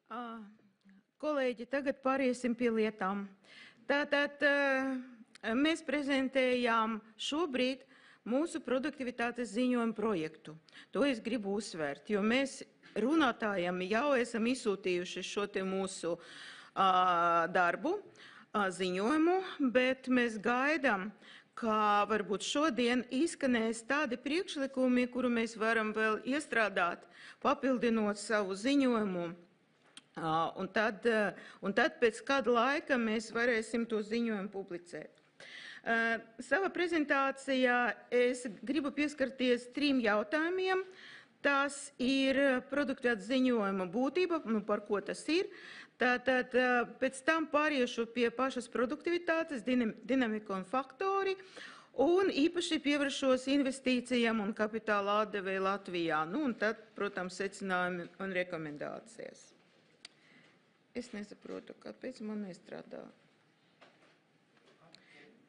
Kolēģi, tagad pāriesim pie lietām. Tātad mēs prezentējām šobrīd mūsu produktivitātes ziņojumu projektu. To es gribu uzsvērt, jo mēs runātājiem jau esam izsūtījuši šo te mūsu darbu, ziņojumu, bet mēs gaidām, ka varbūt šodien izskanēs tādi priekšlikumi, kuru mēs varam vēl iestrādāt, papildinot savu ziņojumu. Un tad pēc kāda laika mēs varēsim to ziņojumu publicēt. Savā prezentācijā es gribu pieskarties 3 jautājumiem. Tas ir produktivitātes ziņojuma būtība, par ko tas ir. Tātad pēc tam pāriešu pie pašas produktivitātes, dinamika un faktori, un īpaši pievēršos investīcijām un kapitāla atdevēju Latvijā. Un tad, protams, secinājumi un rekomendācijas. Es nesaprotu, kāpēc man nestrādā.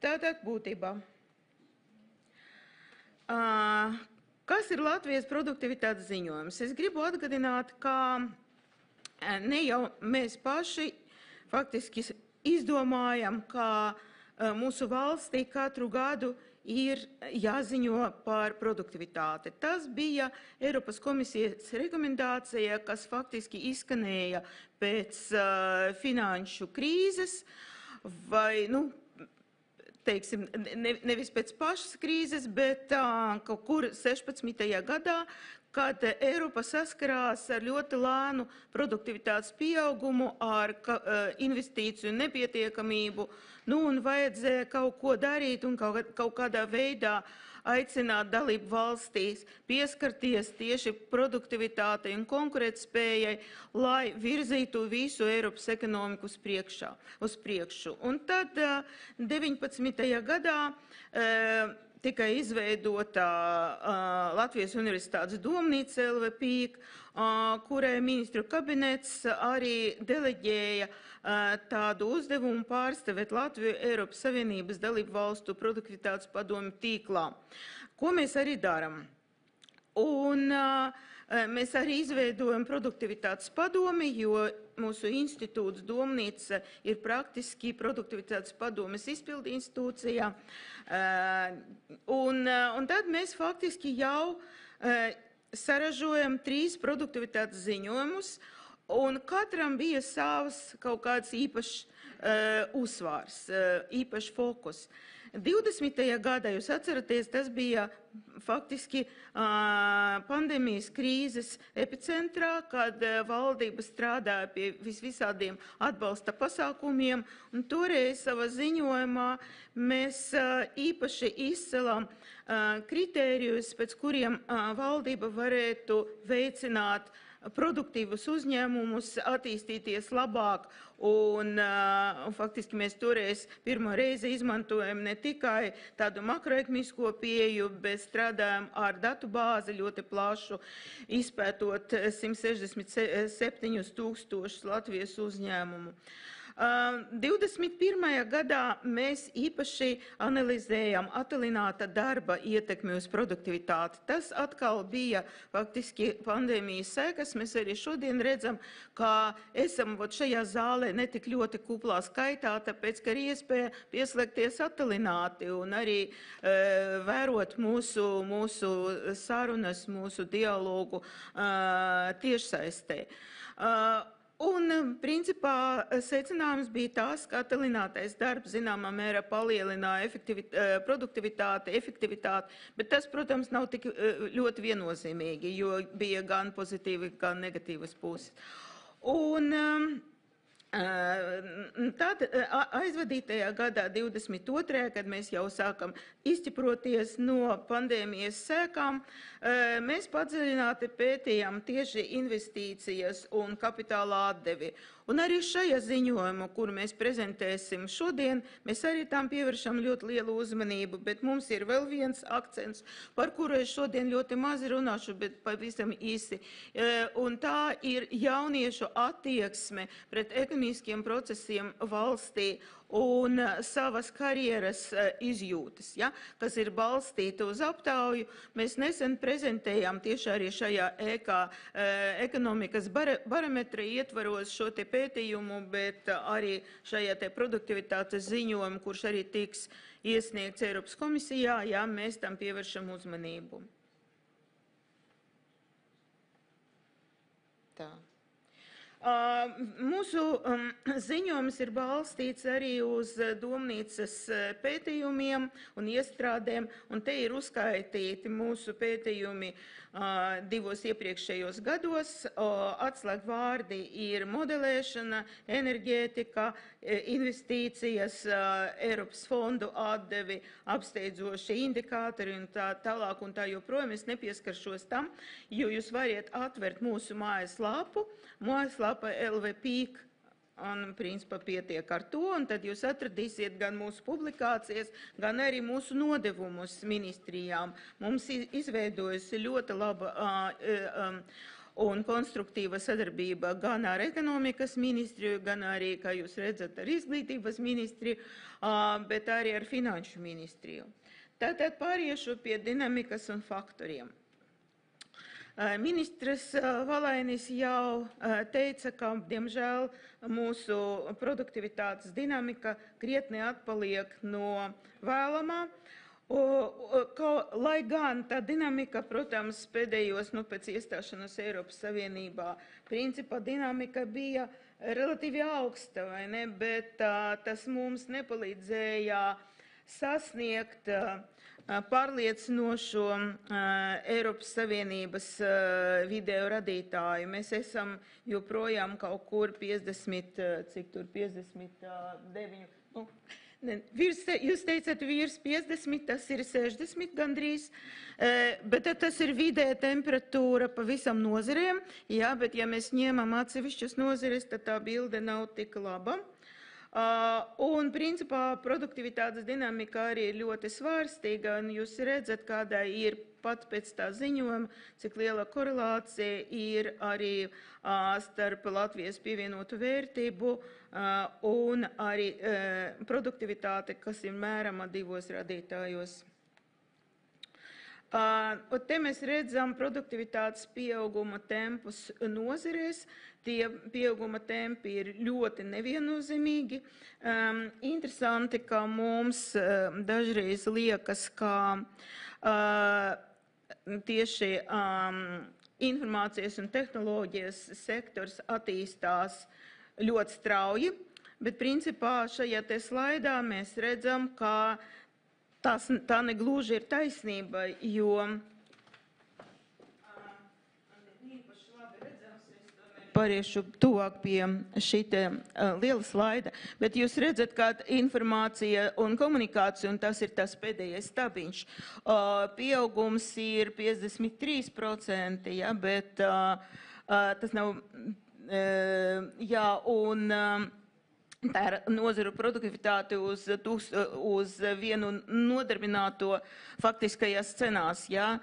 Tātad būtībā. Kas ir Latvijas produktivitātes ziņojums? Es gribu atgādināt, ka ne jau mēs paši faktiski izdomājam, ka mūsu valstī katru gadu ir jāziņo par produktivitāti. Tas bija Eiropas komisijas rekomendācija, kas faktiski izskanēja pēc finanšu krīzes vai, teiksim, nevis pēc pašas krīzes, bet kaut kur 16. gadā, kad Eiropa saskarās ar ļoti lēnu produktivitātes pieaugumu, ar investīciju nepietiekamību, un vajadzēja kaut ko darīt un kaut kādā veidā aicināt dalību valstīs pieskarties tieši produktivitātei un konkurētspējai, lai virzītu visu Eiropas ekonomiku uz priekšu. Un tad 19. gadā tika izveidota Latvijas Universitātes domnīca LVPīk, kurai ministru kabinets arī deleģēja tādu uzdevumu pārstāvēt Latviju Eiropas Savienības dalību valstu produktivitātes padomju tīklā. Ko mēs arī darām? Un mēs arī izveidojam produktivitātes padomi, jo mūsu institūts domnīca ir praktiski produktivitātes padomes izpildu institūcijā. Un tad mēs faktiski jau saražojam 3 produktivitātes ziņojumus, un katram bija savs kaut kāds īpašs uzsvars, īpašs fokus. 20. gadā, jūs atceraties, tas bija faktiski pandēmijas krīzes epicentrā, kad valdība strādāja pie visādiem atbalsta pasākumiem, un toreiz savā ziņojumā mēs īpaši izcelām kritērijus, pēc kuriem valdība varētu veicināt produktīvus uzņēmumus, attīstīties labāk, un faktiski mēs toreiz pirmo reizi izmantojam ne tikai tādu makroekonomisko pieeju, bet strādājam ar datu bāzi ļoti plašu, izpētot 167 000 Latvijas uzņēmumu. 21. gadā mēs īpaši analizējam attālināta darba ietekmi uz produktivitāti. Tas atkal bija faktiski pandēmijas sekas. Mēs arī šodien redzam, ka esam šajā zālē netik ļoti kuplā skaitā, tāpēc, ka ir iespēja pieslēgties attālināti un arī vērot mūsu sarunas, mūsu dialogu tiešsaistē. Un, principā, secinājums bija tas, ka attālinātais darbs zināmā mērā palielināja produktivitāti, efektivitāti, bet tas, protams, nav tik ļoti viennozīmīgi, jo bija gan pozitīvi, gan negatīvas puses. Un tad aizvadītajā gadā, 22. kad mēs jau sākam izķiproties no pandēmijas sēkām, mēs padziļināti pētījām tieši investīcijas un kapitāla atdevi. Un arī šajā ziņojumu, kuru mēs prezentēsim šodien, mēs arī tam pievēršam ļoti lielu uzmanību, bet mums ir vēl viens akcents, par kuru es šodien ļoti maz runāšu, bet pavisam īsi. Un tā ir jauniešu attieksme pret ekonomiku ķīmiskiem procesiem valstī un savas karjeras izjūtas, ja, kas ir balstīta uz aptauju. Mēs nesen prezentējām tieši arī šajā ekonomikas barometra ietvaros šo te pētījumu, bet arī šajā te produktivitātes ziņojumu, kurš arī tiks iesniegts Eiropas komisijā, ja mēs tam pievēršam uzmanību. Tā. Mūsu ziņojums ir balstīts arī uz domnīcas pētījumiem un iestrādēm, un te ir uzskaitīti mūsu pētījumi 2 iepriekšējos gados. Atslēgvārdi ir modelēšana, enerģētika, investīcijas, Eiropas fondu atdevi, apsteidzošie indikātori un tā tālāk un tā joprojām. Es nepieskaršos tam, jo jūs variet atvert mūsu mājaslapu, mājaslapa LVPīk, un principā pietiek ar to, un tad jūs atradīsiet gan mūsu publikācijas, gan arī mūsu nodevumus ministrijām. Mums izveidojusi ļoti laba un konstruktīva sadarbība gan ar ekonomikas ministriju, gan arī, kā jūs redzat, ar izglītības ministriju, bet arī ar finanšu ministriju. Tātad pāriešu pie dinamikas un faktoriem. Ministrs Valainis jau teica, ka, diemžēl, mūsu produktivitātes dinamika krietni atpaliek no vēlamā, lai gan tā dinamika, protams, pēdējos, pēc iestāšanās Eiropas Savienībā, principā dinamika bija relatīvi augsta, vai ne, bet tas mums nepalīdzēja sasniegt pārliecinošo Eiropas Savienības video radītāju. Mēs esam joprojām kaut kur 59, jūs teicat virs 50, tas ir 60 gandrīz, bet tas ir vidēja temperatūra pa visam nozerēm, jā, bet ja mēs ņemam atsevišķas nozeres, tad tā bilde nav tik laba. Un, principā, produktivitātes dinamika arī ir ļoti svārstīga, un jūs redzat, kādā ir pat pēc tā ziņojuma, cik liela korelācija ir arī starp Latvijas pievienotu vērtību un arī produktivitāte, kas ir mērama 2 radītājos. Te mēs redzam produktivitātes pieauguma tempus nozerēs. Tie pieauguma tempi ir ļoti neviennozīmīgi. Interesanti, ka mums dažreiz liekas, ka tieši informācijas un tehnoloģijas sektors attīstās ļoti strauji, bet principā šajā te slaidā mēs redzam, ka tā negluži ir taisnība, jo pāriešu tuvāk pie šīte liela slaida, bet jūs redzat, kā informācija un komunikācija, un tas ir tas pēdējais stabiņš. Pieaugums ir 53%, ja, bet tas nav, jā, un tā ir nozaru produktivitāte uz vienu nodarbināto faktiskajās cenās, jā.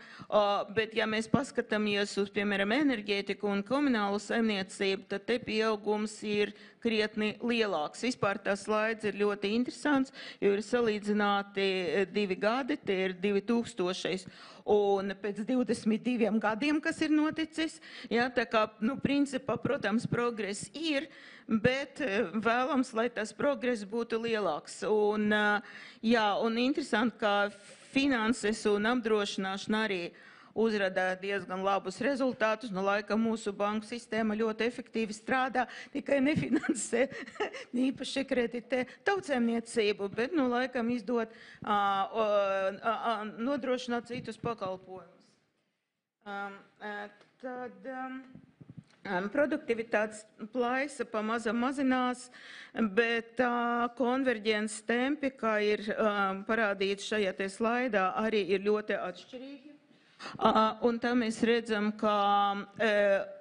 Bet, ja mēs paskatāmies uz, piemēram, enerģētiku un komunālu saimniecību, tad te pieaugums ir krietni lielāks. Vispār tās slaids ir ļoti interesants, jo ir salīdzināti 2 gadi, tie ir 2000. Un pēc 22 gadiem, kas ir noticis, jā, tā kā, principā, protams, progress ir, bet vēlams, lai tas progress būtu lielāks. Un, jā, un interesanti, ka finanses un apdrošināšana arī uzrada diezgan labus rezultātus. No laika mūsu banku sistēma ļoti efektīvi strādā, tikai nefinansē īpaši kreditē tautsēmniecību, bet no laikam izdod nodrošināt citus pakalpojumus. Tad produktivitātes plaisa pamazam mazinās, bet konverģences tempi, kā ir parādīts šajā te slaidā, arī ir ļoti atšķirīgi. Un tā mēs redzam, ka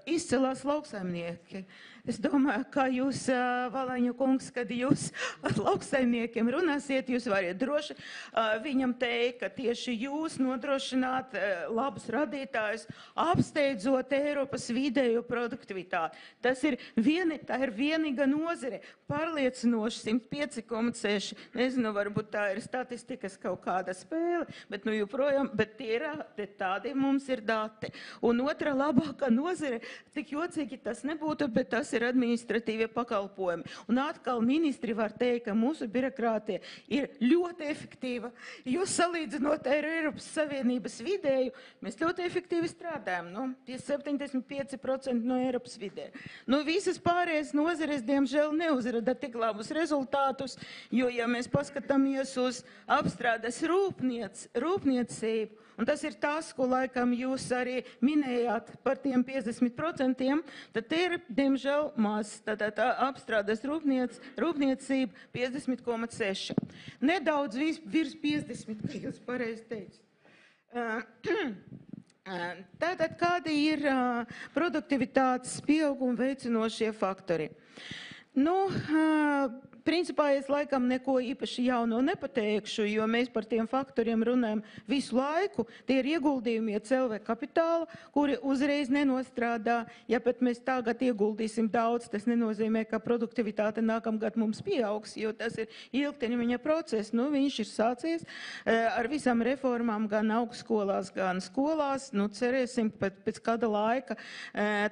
izcilās lauksaimnieki. Es domāju, ka jūs, Valaņu kungs, kad jūs ar lauksaimniekiem runāsiet, jūs variet droši viņam teikt, ka tieši jūs nodrošināt labus radītājus, apsteidzot Eiropas vidējo produktivitāti. Tā ir vienīga nozare, pārliecinoši 105,6. Nezinu, varbūt tā ir statistikas kaut kāda spēle, bet nu joprojām, bet tādi mums ir dati. Un otra labākā nozare, tik jocīgi tas nebūtu, bet tas ir administratīvie pakalpojumi. Un atkal ministri var teikt, ka mūsu birokrātija ir ļoti efektīva. Jūs salīdzinot ar Eiropas Savienības vidēju, mēs ļoti efektīvi strādājam. Pie 75% no Eiropas vidē. Visas pārējās nozares, diemžēl, neuzrada tik labus rezultātus, jo, ja mēs paskatāmies uz apstrādes rūpniecību, un tas ir tas, ko laikam jūs arī minējāt par tiem 50%, tad te ir, diemžēl, maz. Tātad apstrādes rūpniecība 50,6. Nedaudz virs 50, kā jūs pareizi teicat. Tātad kādi ir produktivitātes pieauguma veicinošie faktori? Principā es laikam neko īpaši jauno nepateikšu, jo mēs par tiem faktoriem runājam visu laiku. Tie ir ieguldījumi cilvēku kapitāla, kuri uzreiz nenostrādā. Ja pat mēs tagad ieguldīsim daudz, tas nenozīmē, ka produktivitāte nākamgad mums pieaugs, jo tas ir ilgtermiņa process. Viņš ir sācies ar visām reformām gan augstskolās, gan skolās. Cerēsim, pēc kāda laika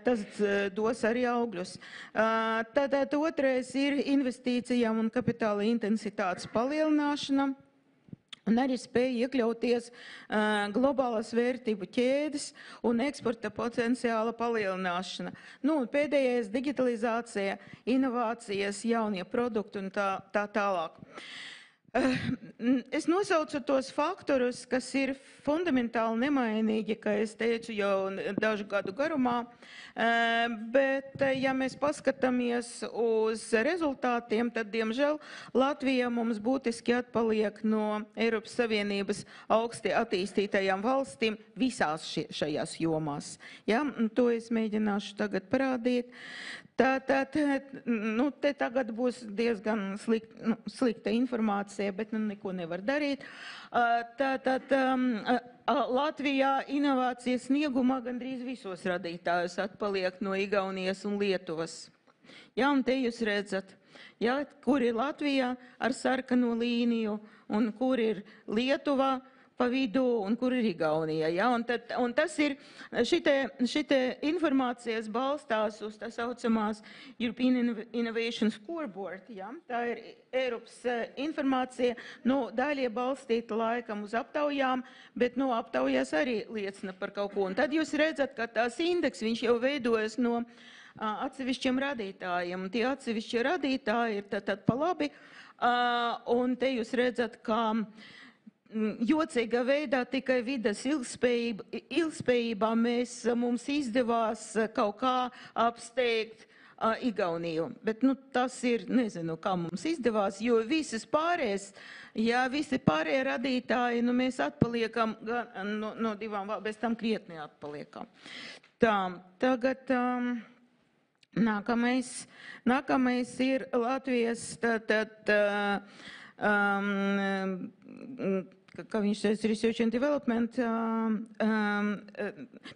tas dos arī augļus. Tātad otrais ir investīcija un kapitāla intensitātes palielināšana, un arī spēja iekļauties globālās vērtību ķēdes un eksporta potenciāla palielināšana. Pēdējais digitalizācija, inovācijas, jaunie produkti un tā tālāk. Es nosaucu tos faktorus, kas ir fundamentāli nemainīgi, kā es teicu, jau dažu gadu garumā, bet, ja mēs paskatāmies uz rezultātiem, tad, diemžēl, Latvija mums būtiski atpaliek no Eiropas Savienības augsti attīstītajām valstīm visās šajās jomās. To es mēģināšu tagad parādīt. Te tagad būs diezgan slikta informācija, bet neko nevar darīt. Latvijā inovācijas sniegumā gandrīz visos radītājos atpaliek no Igaunijas un Lietuvas. Un te jūs redzat, kur ir Latvijā ar sarkano līniju un kur ir Lietuvā pa vidu un kur ir Igaunija. Un tas ir, šite informācijas balstās uz tā saucamās European Innovation Scoreboard. Tā ir Eiropas informācija, daļie balstīta laikam uz aptaujām, bet aptaujās arī liecina par kaut ko. Un tad jūs redzat, ka tās indeks, viņš jau veidojas no atsevišķiem radītājiem. Tie atsevišķie radītāji ir tad pa labi, un te jūs redzat, ka jocīgā veidā tikai vides ilgspējībā mums izdevās kaut kā apsteigt Igauniju. Bet tas ir, nezinu, kā mums izdevās, jo visi pārējie radītāji, mēs atpaliekam no divām, bez tam krietni atpaliekam. Tagad nākamais ir Latvijas kā viņš teica, Research and Development,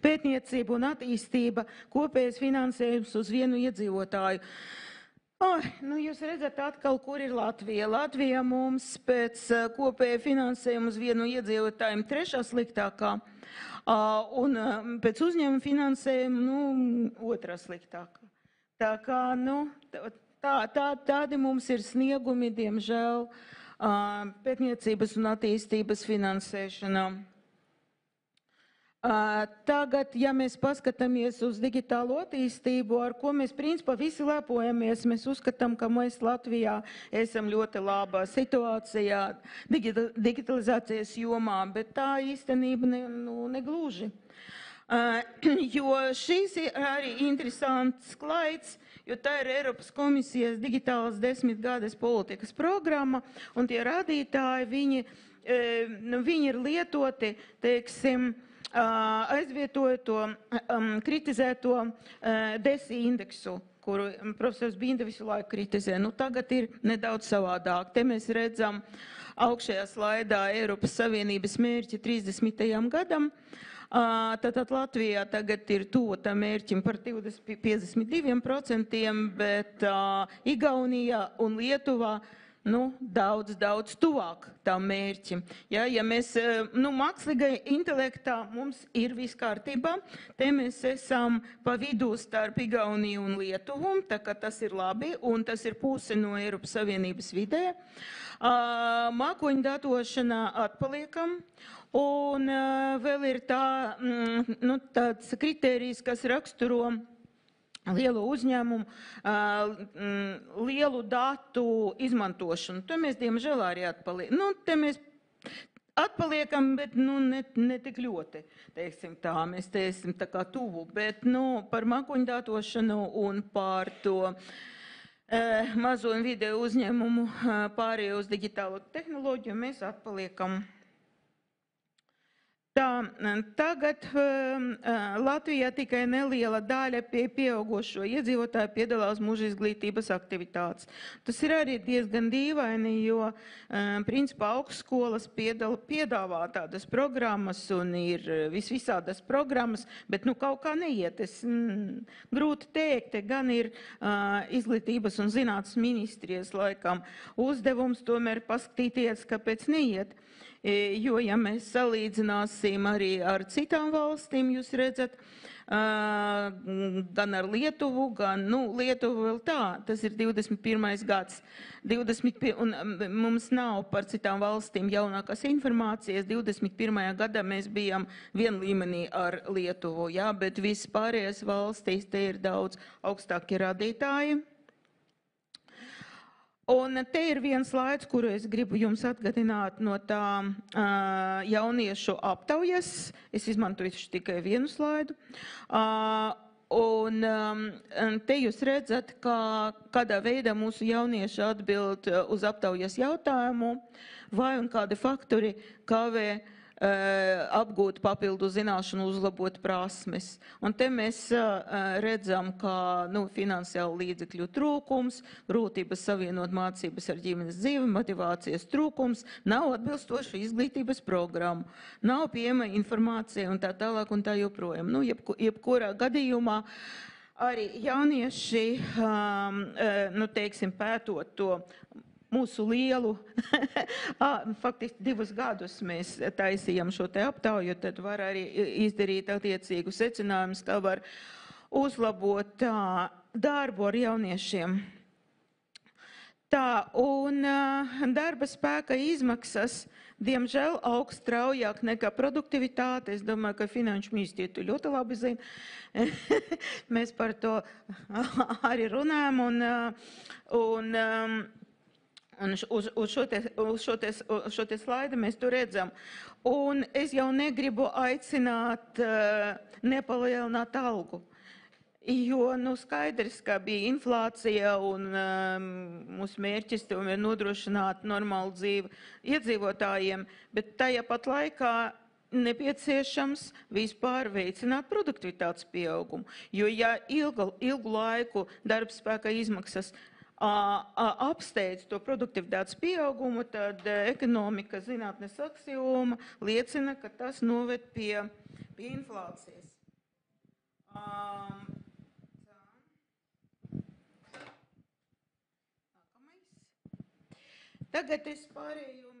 pētniecība un attīstība, kopējais finansējums uz vienu iedzīvotāju. Jūs redzat atkal, kur ir Latvija. Latvija mums pēc kopēja finansējuma uz vienu iedzīvotājumu 3. sliktākā, un pēc uzņēmuma finansējuma 2. sliktākā. Tā kā, tādi mums ir sniegumi, diemžēl, pētniecības un attīstības finansēšanā. Tagad, ja mēs paskatāmies uz digitālo attīstību, ar ko mēs principā visi lepojamies, mēs uzskatām, ka mēs Latvijā esam ļoti labā situācijā digitalizācijas jomā, bet tā īstenība negluži. Jo šīs ir arī interesants slaids, jo tā ir Eiropas komisijas digitālas 10 gades politikas programma, un tie radītāji, viņi ir lietoti, teiksim, aizvietoja to kritizēto DESI indeksu, kuru profesors Binda visu laiku kritizē. Nu, tagad ir nedaudz savādāk. Te mēs redzam augšējā slaidā Eiropas Savienības mērķi 30. gadam. Tātad Latvijā tagad ir tuvu tam mērķim par 52%, bet Igaunijā un Lietuvā daudz tuvāk tam mērķim. Ja mēs, mākslīgai intelektā mums ir viss kārtībā, te mēs esam pa vidū starp Igauniju un Lietuvu, tā kā tas ir labi, un tas ir puse no Eiropas Savienības vidē. Mākoņu datošanā atpaliekam, un vēl ir tāds kritērijs, kas raksturo lielu uzņēmumu, lielu datu izmantošanu. Te mēs, diemžēl, arī atpaliekam. Te mēs atpaliekam, bet ne tik ļoti, teiksim tā. Mēs te esam tā kā tuvu, bet par mākoņu datošanu un par to mazo un video uzņēmumu pārējo uz digitālo tehnoloģiju mēs atpaliekam. Tagad Latvijā tikai neliela daļa pieaugušo iedzīvotāju piedalās mūža izglītības aktivitātes. Tas ir arī diezgan dīvaini, jo principā augstskolas piedāvā tādas programmas un ir visādas programmas, bet kaut kā neiet. Grūti teikt, gan ir izglītības un zinātnes ministrijas laikam uzdevums tomēr paskatīties, kāpēc neiet. Jo, ja mēs salīdzināsim arī ar citām valstīm, jūs redzat, gan ar Lietuvu, Lietuvu vēl tā, tas ir 21. gads. Un mums nav par citām valstīm jaunākās informācijas. 21. gadā mēs bijām vien līmenī ar Lietuvu, bet viss pārējās valstīs te ir daudz augstākie rādītāji. Un te ir viens slaids, kuru es gribu jums atgādināt no tā jauniešu aptaujas. Es izmantoju tikai vienu slaidu. Un te jūs redzat, kādā veidā mūsu jaunieši atbild uz aptaujas jautājumu, vai un kādi faktori kavē apgūt papildu zināšanu, uzlabot prasmes. Un te mēs redzam, ka finansiālu līdzekļu trūkums, grūtības savienot mācības ar ģimenes dzīvi, motivācijas trūkums, nav atbilstoša izglītības programma, nav pieejama informācija un tā tālāk un tā joprojām. Jebkurā gadījumā arī jaunieši, teiksim, pētot to mūsu lielu, faktiski 2 gadus mēs taisījām šo te aptauju, tad var arī izdarīt attiecīgu secinājumus, kā var uzlabot darbu ar jauniešiem. Un darba spēka izmaksas, diemžēl, augst straujāk nekā produktivitāte. Es domāju, ka Finanšu ministrija to ļoti labi zina. Mēs par to arī runājam un uz šo te slaidu mēs to redzam. Un es jau negribu aicināt nepalielināt algu, jo skaidrs, ka bija inflācija un mūsu mērķis tomēr nodrošināt normālu dzīvi iedzīvotājiem, bet tajā pat laikā nepieciešams vispār veicināt produktivitātes pieaugumu, jo ja ilgu laiku darbspēka izmaksas apsteidz to produktivitātes pieaugumu, tad ekonomika zinātnes aksioma liecina, ka tas noved pie inflācijas. Tagad es pārēju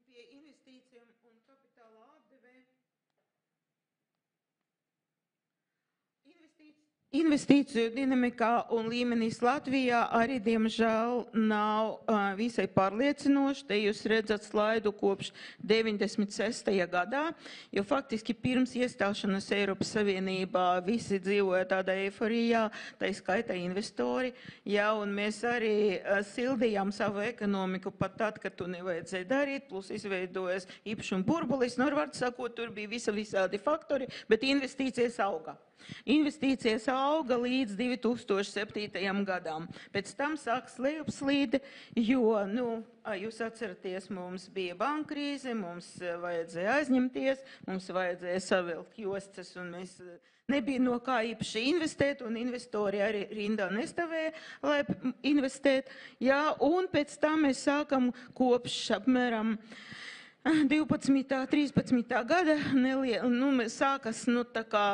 pie investīcijām un kapitāla atdevē. Investīciju dinamikā un līmenis Latvijā arī, diemžēl, nav visai pārliecinoši. Te jūs redzat slaidu kopš 96. gadā, jo faktiski pirms iestāšanas Eiropas Savienībā visi dzīvoja tādā eiforijā, tā skaitā investori, un mēs arī sildījām savu ekonomiku pat tad, kad to nevajadzēja darīt, plus izveidojas īpašuma burbulis, var sakot, tur bija visādi faktori, bet investīcijas auga. Investīcijas auga līdz 2007. gadam. Pēc tam sākas lejupslīde, jo, jūs atceraties, mums bija bankrīze, mums vajadzēja aizņemties, mums vajadzēja savilkt jostas, un mēs nebija no kā īpaši investēt, un investori arī rindā nestāvēja, lai investēt. Jā, un pēc tam mēs sākam kopš apmēram 12. 13. gada sākas tā kā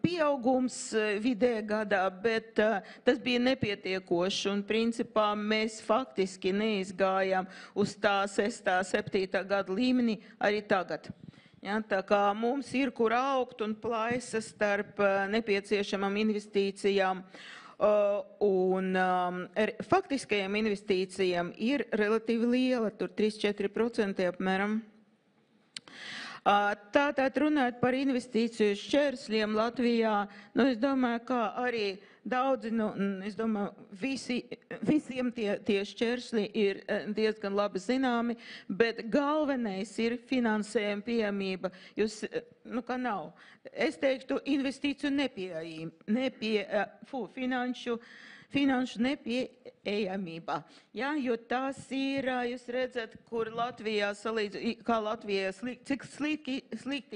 pieaugums vidē gadā, bet tas bija nepietiekoši, un principā mēs faktiski neizgājām uz tā 6. 7. gada līmeni arī tagad. Ja, tā kā mums ir, kur augt un plaisa starp nepieciešamām investīcijām un faktiskajām investīcijām ir relatīvi liela, tur 3–4% apmēram. Tātad runājot par investīciju šķērsļiem Latvijā, es domāju, ka arī daudzi, es domāju, visiem tie šķērsļi ir diezgan labi zināmi, bet galvenais ir finansējuma pieejamība. Ka nav. Es teiktu, investīciju finanšu nepieejamība. Ja, jo tas ir, jūs redzat, kur Latvijā cik slikti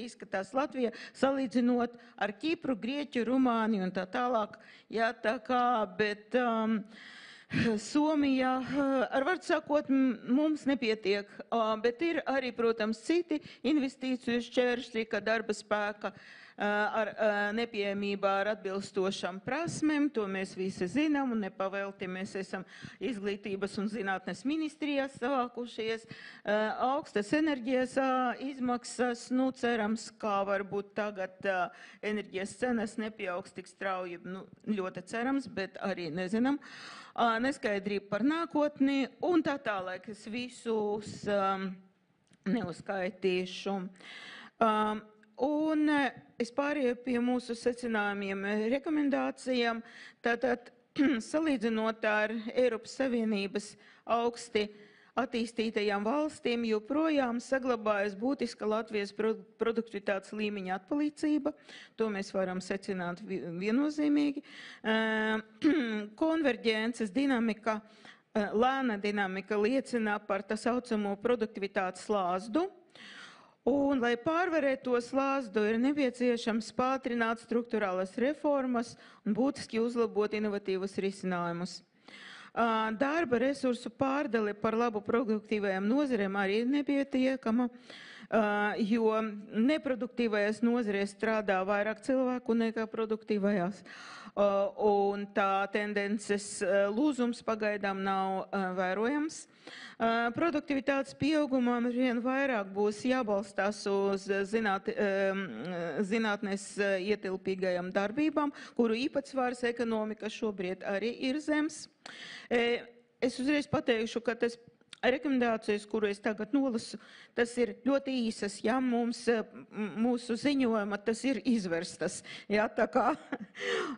izskatās Latvija, salīdzinot ar Kipru, Grieķu, Rumāniju un tā tālāk. Ja, tā kā, bet Somijā, var sakot, mums nepietiek, bet ir arī, protams, citi investīciju šķēršļi, ka darba spēka ar nepieejamībā ar atbilstošām prasmēm, to mēs visi zinām, un nepavēlti mēs esam izglītības un zinātnes ministrijās savākušies, augstas enerģijas izmaksas, cerams, kā varbūt tagad enerģijas cenas nepieaugs tik strauji, ļoti cerams, bet arī nezinām, neskaidrība par nākotni, un tā tālāk es visus neuzskaitīšu. Un es pārēju pie mūsu secinājumiem, rekomendācijām. Tātad, salīdzinot ar Eiropas Savienības augsti attīstītajām valstīm, joprojām saglabājas būtiska Latvijas produktivitātes līmeņa atpalīdzība. To mēs varam secināt viennozīmīgi. Konverģences dinamika, lēna dinamika liecina par tā saucamo produktivitātes slāzdu. Un, lai pārvarētu to slāzdu, ir nepieciešams pātrināt struktūrālas reformas un būtiski uzlabot inovatīvus risinājumus. Darba resursu pārdale par labu produktīvajām nozarēm arī ir nepietiekama, jo neproduktīvajās nozarēs strādā vairāk cilvēku nekā produktīvajās. Un tā tendences lūzums pagaidām nav vērojams. Produktivitātes pieaugumam vien vairāk būs jābalstās uz zinātnes ietilpīgajām darbībām, kuru īpatsvars ekonomika šobrīd arī ir zems. Es uzreiz pateikšu, ka tas rekomendācijas, kuru es tagad nolasu, tas ir ļoti īsas, ja mūsu ziņojuma tas ir izverstas, ja, tā kā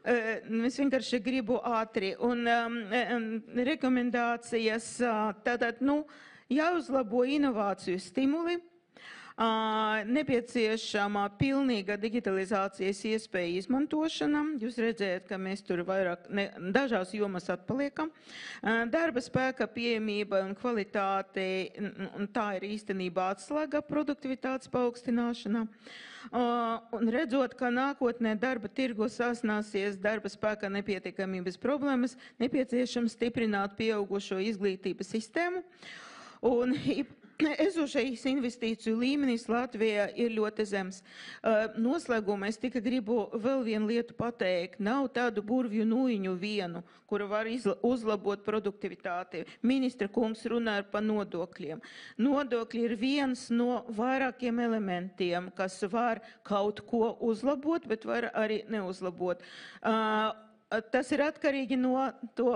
es vienkārši gribu ātri, un rekomendācijas, tātad, jāuzlabo inovāciju stimuli, nepieciešama pilnīga digitalizācijas iespēja izmantošana. Jūs redzējat, ka mēs tur vairāk dažās jomas atpaliekam. Darba spēka pieejamība un kvalitāte, un tā ir īstenībā atslēga produktivitātes paaugstināšanā. Un redzot, ka nākotnē darba tirgu sasnāsies darba spēka nepietiekamības problēmas, nepieciešams stiprināt pieaugušo izglītības sistēmu. Un esošais investīciju līmenis Latvijā ir ļoti zems. Noslēgumā es tikai gribu vēl vienu lietu pateikt. Nav tādu burvju nūjiņu vienu, kura var uzlabot produktivitāti. Ministra kungs runāja par nodokļiem. Nodokļi ir viens no vairākiem elementiem, kas var kaut ko uzlabot, bet var arī neuzlabot. Tas ir atkarīgi no to,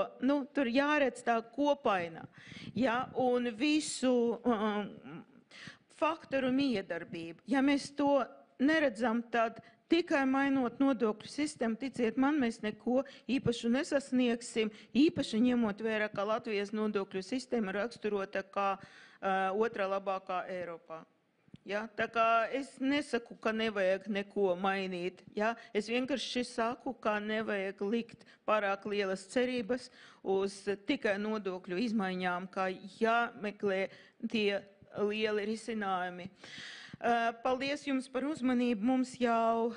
tur jāredz tā kopaina, ja, un visu faktoru miedarbību. Ja mēs to neredzam, tad tikai mainot nodokļu sistēmu, ticiet man, mēs neko īpašu nesasniegsim, īpaši ņemot vērā, ka Latvijas nodokļu sistēma raksturota kā otrā labākā Eiropā. Ja, tā kā es nesaku, ka nevajag neko mainīt. Ja, es vienkārši saku, ka nevajag likt pārāk lielas cerības uz tikai nodokļu izmaiņām, kā jāmeklē tie lieli risinājumi. Paldies jums par uzmanību. Mums jau